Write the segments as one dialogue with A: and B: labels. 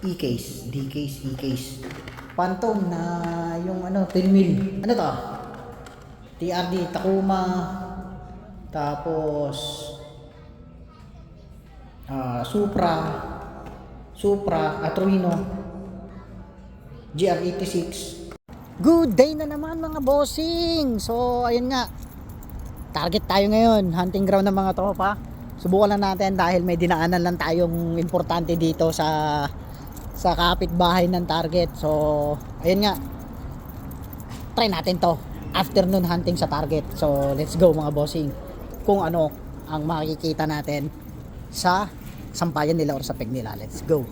A: E-case, D-case, E-case. Phantom na yung ano, 10 mil. Ano to? TRD, Takuma. Tapos Supra, Atruino, GR86. Good day na naman mga bossing. So ayun nga, target tayo ngayon, hunting ground ng mga tropa. Subukan lang natin dahil may dinaanan lang tayong importante dito sa kapitbahay ng target. So ayun nga, try natin to, afternoon hunting sa target. So let's go mga bossing, kung ano ang makikita natin sa sampayan nila or sa peg nila. Let's go.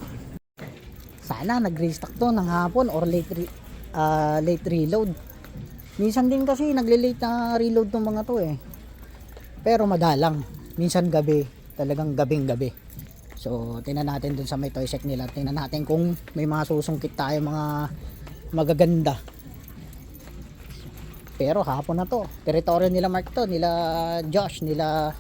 A: Sana nag-restock to ng hapon or late reload. Minsan din kasi nagle-late na reload tong mga to eh. Pero madalang. Minsan gabi, talagang gabing-gabi. So tingnan natin dun sa may toy set nila. Tingnan natin kung may mga susungkit tayo, mga magaganda. Pero hapon na to. Teritoryo nila Mark to, nila Josh, nila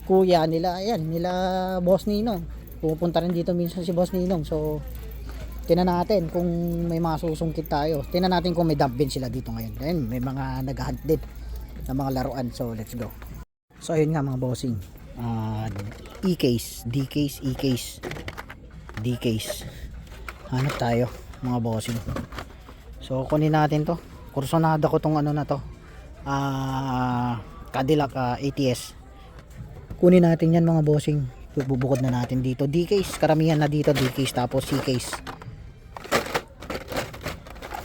A: Kuya, nila ayan, nila Boss Ninong. Pupunta rin dito minsan si Boss Ninong. So tingnan natin kung may mga susungkit tayo. Tingnan natin kung may dump bin sila dito ngayon. Ayun, may mga nag-hunt din ng mga laruan. So let's go. So ayun nga mga bossing, E-case, D-case, E-case, D-case. Hanap tayo mga bossing. So kunin natin to. Kursonada ko tong ano na to, Cadillac ATS. Kunin natin yan mga bossing. Bubukod na natin dito. D-case, karamihan na dito D-case, tapos C-case.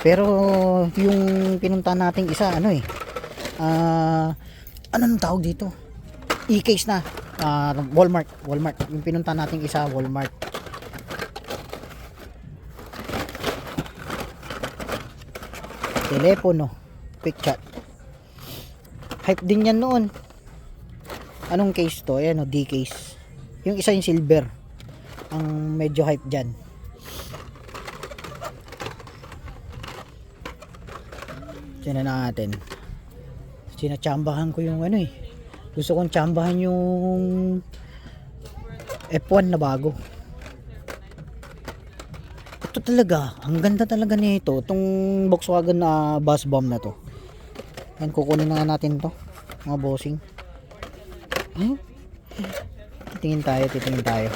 A: Pero yung pinunta nating isa ano eh, ano nang tawag dito, E-case na, Walmart yung pinunta nating isa, Walmart. Telepono, quick chat, hype din yan noon. Anong case to? Ayan o, D-case. Yung isa yung silver ang medyo hype dyan. Tignan natin. Sinatsambahan ko yung ano eh, gusto kong tsambahan yung F1 na bago. Ito talaga, ang ganda talaga nito, itong Volkswagen na bus bomb na to. Yan, kukunin na natin to mga bossing. Titingin tayo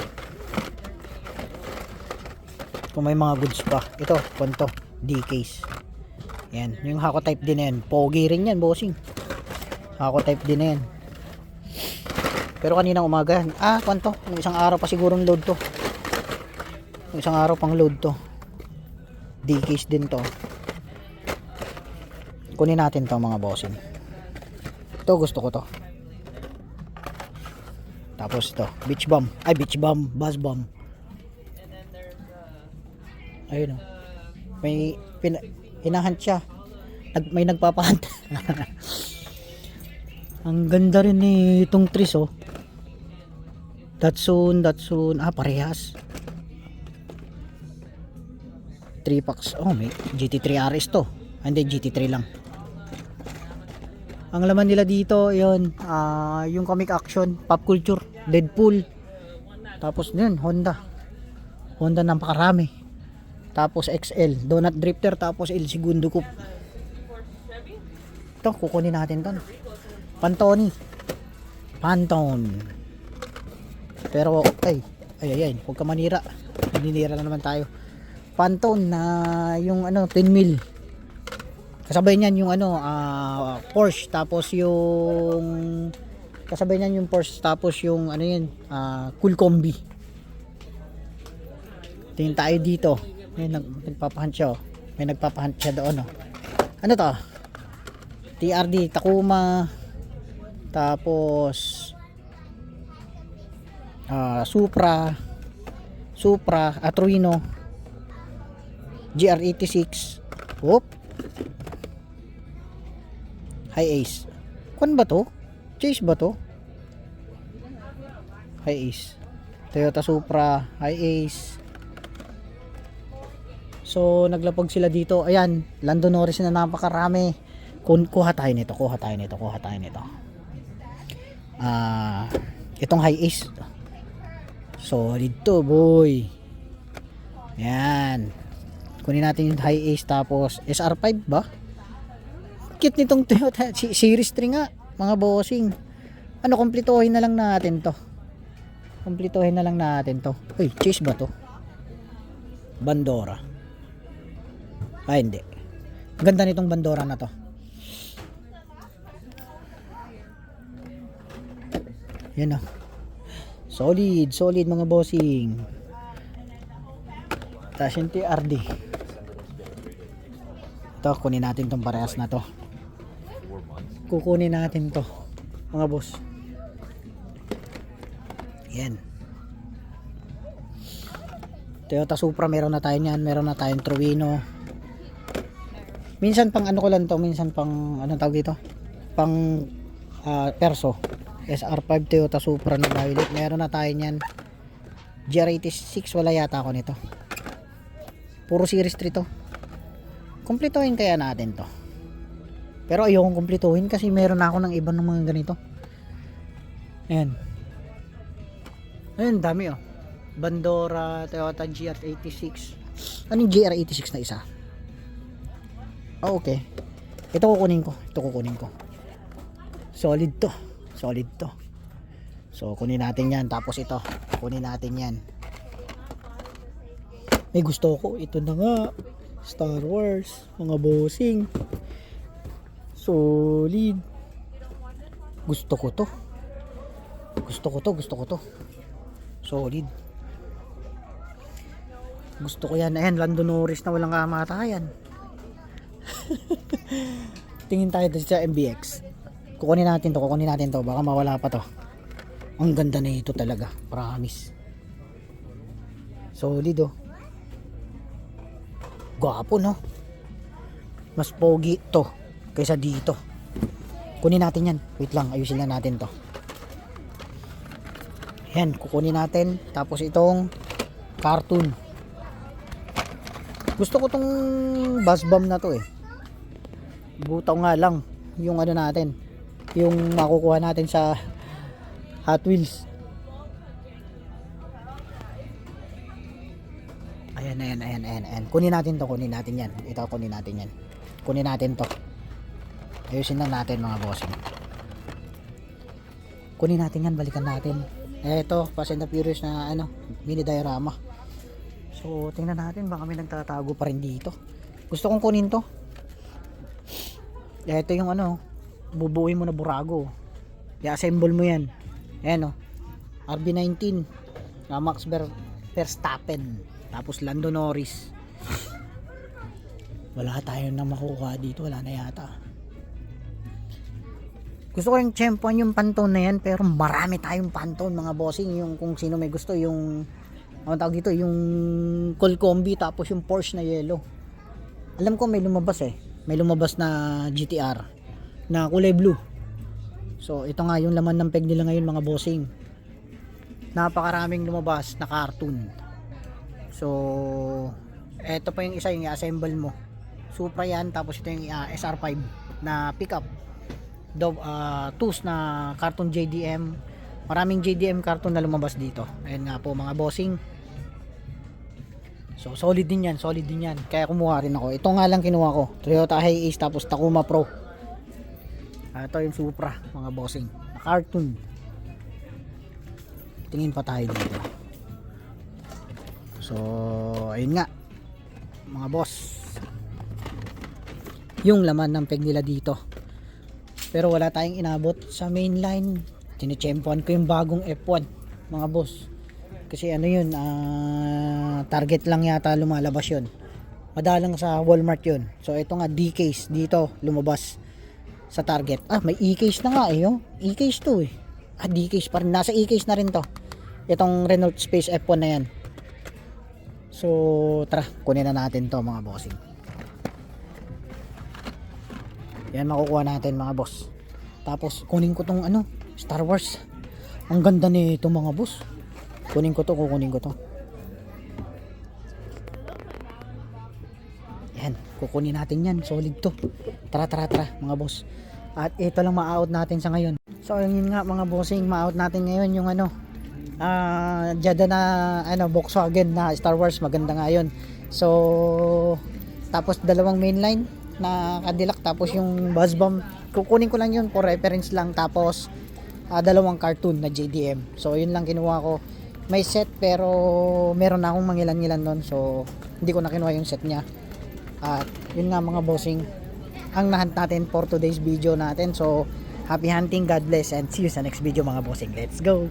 A: kung may mga goods pa. Ito, punto, D-case. Yan, yung Hako type din na yan. Pogi rin yan bossing, Hako type din na yan. Pero kaninang umaga, kwanto, yung isang araw pa sigurong load to. Yung isang araw pang load to. D-case din to. Kunin natin to mga bossing. Ito gusto ko to. Tapos ito, beach bomb, buzz bomb. Ayun o. May hinahunt siya. May nagpapahunt. Ang ganda rin eh itong trees oh. Datsun, parehas. 3 packs. Oh, may GT3 RS to. Hindi, GT3 lang. Ang laman nila dito, yun, yung comic action, pop culture, Deadpool. Tapos yun, Honda ng pakarami. Tapos XL, Donut Drifter, tapos El Segundo Coupe. Ito, kukunin natin to. Pantone. Pero ay, huwag ka manira. Maninira na naman tayo. Pantone na yung ano, 10 mil. Kasabay niyan yung ano, Porsche, tapos yung ano yun, Cool Combi. Tingin tayo dito. May nagpapahunt siya oh. May nagpapahunt siya doon oh. Ano to? TRD, Takuma. Tapos Supra, Atruino, GR86. Whoop. High Ace. Kwan ba to? Chase ba to? High Ace. Toyota Supra, High Ace. So naglapag sila dito. Ayan, Lando Norris na napakarami. Kuha tayo nito. Itong High Ace. Solid to boy. Yan. Kunin natin yung high ace tapos SR5 ba? Cute nitong Toyota Series 3 nga mga bossing. Ano, kumpletuhin na lang natin to. Kumpletuhin na lang natin to. Uy, chase ba to? Bandora. Ay, hindi. Ganda nitong Bandora na to. Yan o. Solid, solid mga bossing. Tapos yung TRD. Ito, kunin natin tong parehas na to. Kukunin natin to mga boss. Yan. Toyota Supra, meron na tayo niyan. Meron na tayong Truino. Minsan pang ano ko lang to, minsan pang anong tawag dito? Pang Perso. SR5 Toyota Supra na violet. Meron na tayo niyan. GR86 wala yata ako nito. Puro series 3 to. Kumpletuhin kaya natin to. Pero ayokong kumpletuhin kasi meron na ako ng iba ng mga ganito. Ayan. Ayan, dami oh. Bandora, Toyota GR86. Anong GR86 na isa? Oh, okay. Ito kukunin ko. Ito kukunin ko. Solid to. Solid to. So, kunin natin yan. Tapos ito. Kunin natin yan. May gusto ko. Ito na nga. Star Wars. Mga bossing. Solid. Gusto ko to. Gusto ko to. Gusto ko to. Solid. Gusto ko yan. Ayan, Lando Norris na walang kamatayan. Tingin tayo dito sa MBX. Kukunin natin to. Kukunin natin to. Baka mawala pa to. Ang ganda na ito talaga. Promise. Solid oh. Gwapo no. Mas pogi to kaysa dito. Kunin natin yan. Wait lang, ayusin lang natin to. Yan, kukunin natin. Tapos itong cartoon. Gusto ko tong buzz bomb na to eh. Butaw nga lang yung ano natin, yung makukuha natin sa Hot Wheels. Ayan. Kunin natin to, kunin natin yan. Ito, kunin natin yan. Kunin natin to. Ayusin lang natin mga bossing. Kunin natin yan, balikan natin. Ito, Fast and the Furious na ano, mini diorama. So, tingnan natin, baka may nagtatago pa rin dito. Gusto kong kunin to. Ito yung ano, bubuuin mo na burago. I-assemble mo yan. Ayan o. RB19. Max Verstappen. Tapos Lando Norris. Wala tayo na makukuha dito. Wala na yata. Gusto ko yung tsempuan yung Pantone na yan. Pero marami tayong Pantone mga bossing. Yung kung sino may gusto. Yung ano tawag dito, yung Cool Combi. Tapos yung Porsche na yellow. Alam ko may lumabas eh. May lumabas na GTR na kulay blue. So ito nga yung laman ng peg nila ngayon mga bossing. Napakaraming lumabas na cartoon. So ito pa yung isa yung i-assemble mo. Supra yan. Tapos ito yung SR5 na pickup. TUS na cartoon JDM. Maraming JDM cartoon na lumabas dito. Ayan nga po mga bossing. So solid din yan, solid din yan. Kaya kumuha rin ako. Ito nga lang kinuha ko. Toyota Hiace tapos Takuma Pro. Ito yung Supra, mga bossing. Cartoon. Tingin pa tayo dito. So ayun nga. Mga boss. Yung laman ng peg nila dito. Pero wala tayong inabot sa mainline. Tinitsempuan ko yung bagong F1, mga boss. Kasi ano yun, Target lang yata lumalabas yun. Madalang sa Walmart yun. So ito nga D-case dito lumabas sa Target. May E-case na nga eh. Oh. E-case to eh. D-case pa rin. Nasa E-case na rin to. Itong Renault Space F1 na yan. So tara, kunin na natin to mga bossing. Yan makukuha natin mga boss. Tapos kunin ko tong ano, Star Wars. Ang ganda nito mga boss. Kunin ko to, kukunin ko to. Yan, kukunin natin yan. Solid to. Tara mga boss. At ito lang ma-out natin sa ngayon. So yun nga mga bossing, ma-out natin ngayon yung ano, Jada na Volkswagen na Star Wars, maganda nga yun. So tapos dalawang mainline na Cadillac, tapos yung buzz bomb kukunin ko lang yun for reference lang, tapos dalawang cartoon na JDM. So yun lang kinuha ko. May set pero meron na akong mangilan-ngilan nun, so hindi ko na kinuha yung set niya. At yun nga mga bossing ang nahunt natin for today's video natin. So happy hunting, God bless, and see you sa next video mga bossing. Let's go.